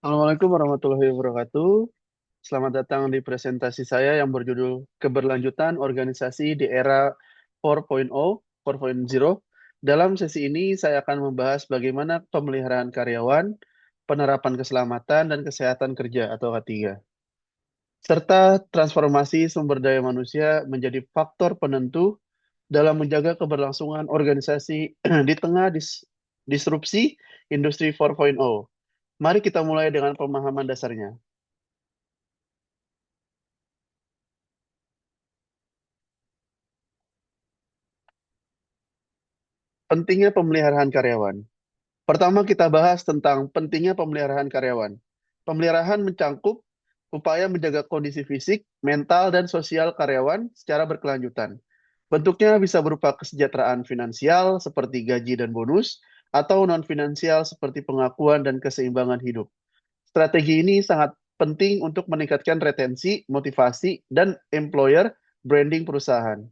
Assalamualaikum warahmatullahi wabarakatuh. Selamat datang di presentasi saya yang berjudul Keberlanjutan Organisasi di Era 4.0, 4.0. Dalam sesi ini saya akan membahas bagaimana pemeliharaan karyawan, penerapan keselamatan dan kesehatan kerja atau K3, serta transformasi sumber daya manusia menjadi faktor penentu dalam menjaga keberlangsungan organisasi di tengah disrupsi industri 4.0. Mari kita mulai dengan pemahaman dasarnya. Pentingnya pemeliharaan karyawan. Pertama kita bahas tentang pentingnya pemeliharaan karyawan. Pemeliharaan mencangkup upaya menjaga kondisi fisik, mental, dan sosial karyawan secara berkelanjutan. Bentuknya bisa berupa kesejahteraan finansial seperti gaji dan bonus, atau non-finansial seperti pengakuan dan keseimbangan hidup. Strategi ini sangat penting untuk meningkatkan retensi, motivasi, dan employer branding perusahaan.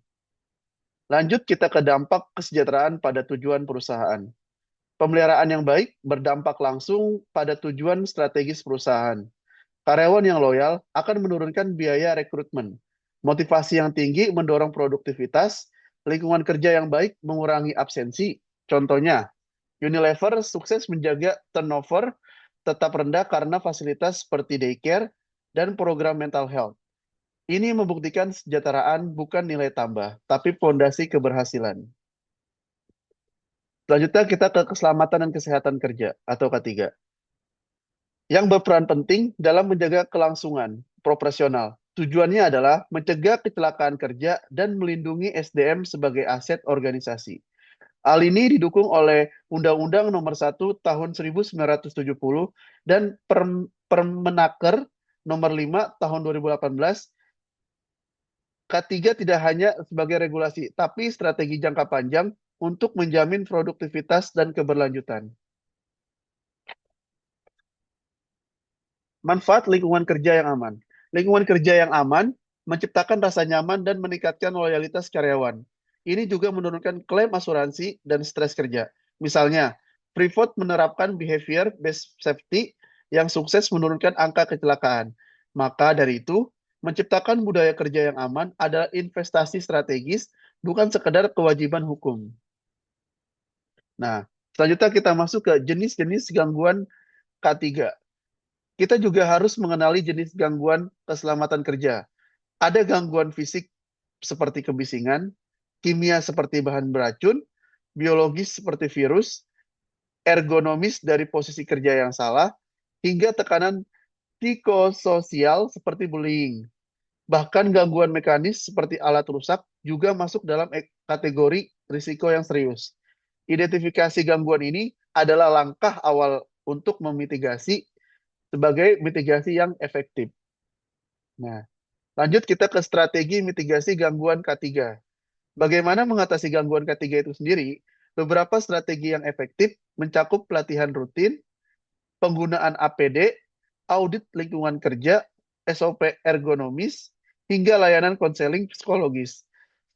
Lanjut kita ke dampak kesejahteraan pada tujuan perusahaan. Pemeliharaan yang baik berdampak langsung pada tujuan strategis perusahaan. Karyawan yang loyal akan menurunkan biaya rekrutmen. Motivasi yang tinggi mendorong produktivitas, lingkungan kerja yang baik mengurangi absensi. Contohnya, Unilever sukses menjaga turnover tetap rendah karena fasilitas seperti daycare dan program mental health. Ini membuktikan kesejahteraan bukan nilai tambah, tapi fondasi keberhasilan. Selanjutnya kita ke keselamatan dan kesehatan kerja atau K3, yang berperan penting dalam menjaga kelangsungan profesional. Tujuannya adalah mencegah kecelakaan kerja dan melindungi SDM sebagai aset organisasi. Hal ini didukung oleh Undang-Undang Nomor 1 Tahun 1970 dan Permenaker Nomor 5 Tahun 2018. K3 tidak hanya sebagai regulasi, tapi strategi jangka panjang untuk menjamin produktivitas dan keberlanjutan. Manfaat lingkungan kerja yang aman. Lingkungan kerja yang aman menciptakan rasa nyaman dan meningkatkan loyalitas karyawan. Ini juga menurunkan klaim asuransi dan stres kerja. Misalnya, Freeport menerapkan behavior based safety yang sukses menurunkan angka kecelakaan. Maka dari itu, menciptakan budaya kerja yang aman adalah investasi strategis, bukan sekedar kewajiban hukum. Nah, selanjutnya kita masuk ke jenis-jenis gangguan K3. Kita juga harus mengenali jenis gangguan keselamatan kerja. Ada gangguan fisik seperti kebisingan, kimia seperti bahan beracun, biologis seperti virus, ergonomis dari posisi kerja yang salah, hingga tekanan psikososial seperti bullying. Bahkan gangguan mekanis seperti alat rusak juga masuk dalam kategori risiko yang serius. Identifikasi gangguan ini adalah langkah awal untuk memitigasi sebagai mitigasi yang efektif. Nah, lanjut kita ke strategi mitigasi gangguan K3. Bagaimana mengatasi gangguan K3 itu sendiri? Beberapa strategi yang efektif mencakup pelatihan rutin, penggunaan APD, audit lingkungan kerja, SOP ergonomis, hingga layanan konseling psikologis.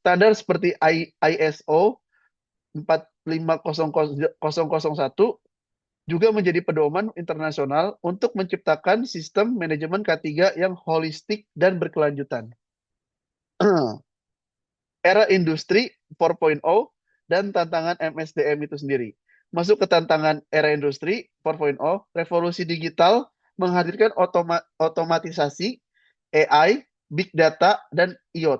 Standar seperti ISO 45001 juga menjadi pedoman internasional untuk menciptakan sistem manajemen K3 yang holistik dan berkelanjutan. Era industri 4.0 dan tantangan MSDM itu sendiri. Masuk ke tantangan era industri 4.0, revolusi digital menghadirkan otomatisasi, AI, big data, dan IoT.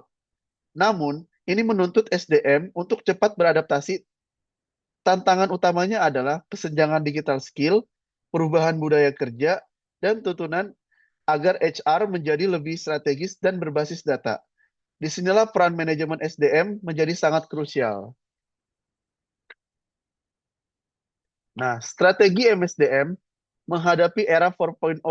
Namun, ini menuntut SDM untuk cepat beradaptasi. Tantangan utamanya adalah kesenjangan digital skill, perubahan budaya kerja, dan tuntunan agar HR menjadi lebih strategis dan berbasis data. Disinilah peran manajemen SDM menjadi sangat krusial. Nah, strategi MSDM menghadapi era 4.0.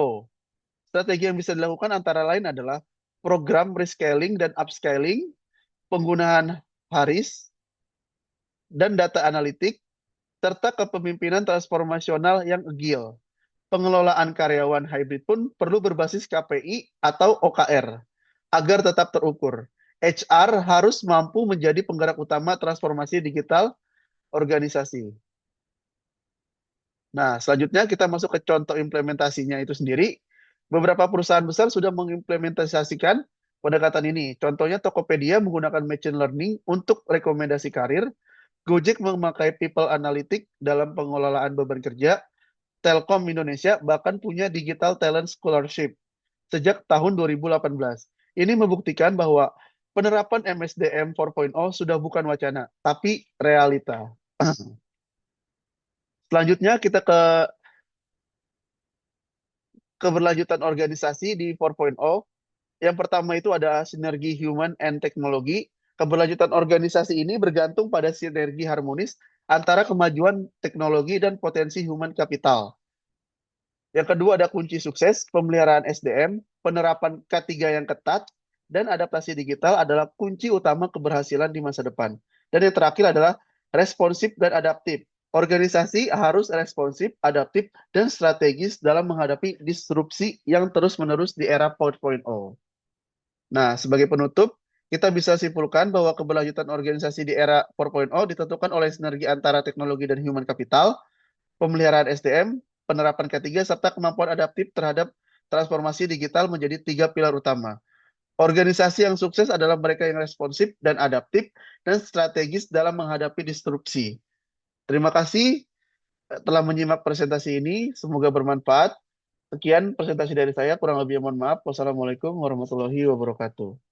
Strategi yang bisa dilakukan antara lain adalah program rescaling dan upscaling, penggunaan HARIS, dan data analitik, serta kepemimpinan transformasional yang agile. Pengelolaan karyawan hybrid pun perlu berbasis KPI atau OKR agar tetap terukur. HR harus mampu menjadi penggerak utama transformasi digital organisasi. Nah, selanjutnya kita masuk ke contoh implementasinya itu sendiri. Beberapa perusahaan besar sudah mengimplementasikan pendekatan ini. Contohnya Tokopedia menggunakan machine learning untuk rekomendasi karir, Gojek memakai people analytics dalam pengelolaan beban kerja, Telkom Indonesia bahkan punya digital talent scholarship sejak tahun 2018. Ini membuktikan bahwa penerapan MSDM 4.0 sudah bukan wacana, tapi realita. Selanjutnya kita ke keberlanjutan organisasi di 4.0. Yang pertama itu ada sinergi human and technology. Keberlanjutan organisasi ini bergantung pada sinergi harmonis antara kemajuan teknologi dan potensi human capital. Yang kedua ada kunci sukses, pemeliharaan SDM, penerapan K3 yang ketat, dan adaptasi digital adalah kunci utama keberhasilan di masa depan. Dan yang terakhir adalah responsif dan adaptif. Organisasi harus responsif, adaptif, dan strategis dalam menghadapi disrupsi yang terus-menerus di era 4.0. Nah, sebagai penutup, kita bisa simpulkan bahwa keberlanjutan organisasi di era 4.0 ditentukan oleh sinergi antara teknologi dan human capital, pemeliharaan SDM, penerapan K3, serta kemampuan adaptif terhadap transformasi digital menjadi tiga pilar utama. Organisasi yang sukses adalah mereka yang responsif dan adaptif dan strategis dalam menghadapi disrupsi. Terima kasih telah menyimak presentasi ini. Semoga bermanfaat. Sekian presentasi dari saya. Kurang lebih mohon maaf. Wassalamualaikum warahmatullahi wabarakatuh.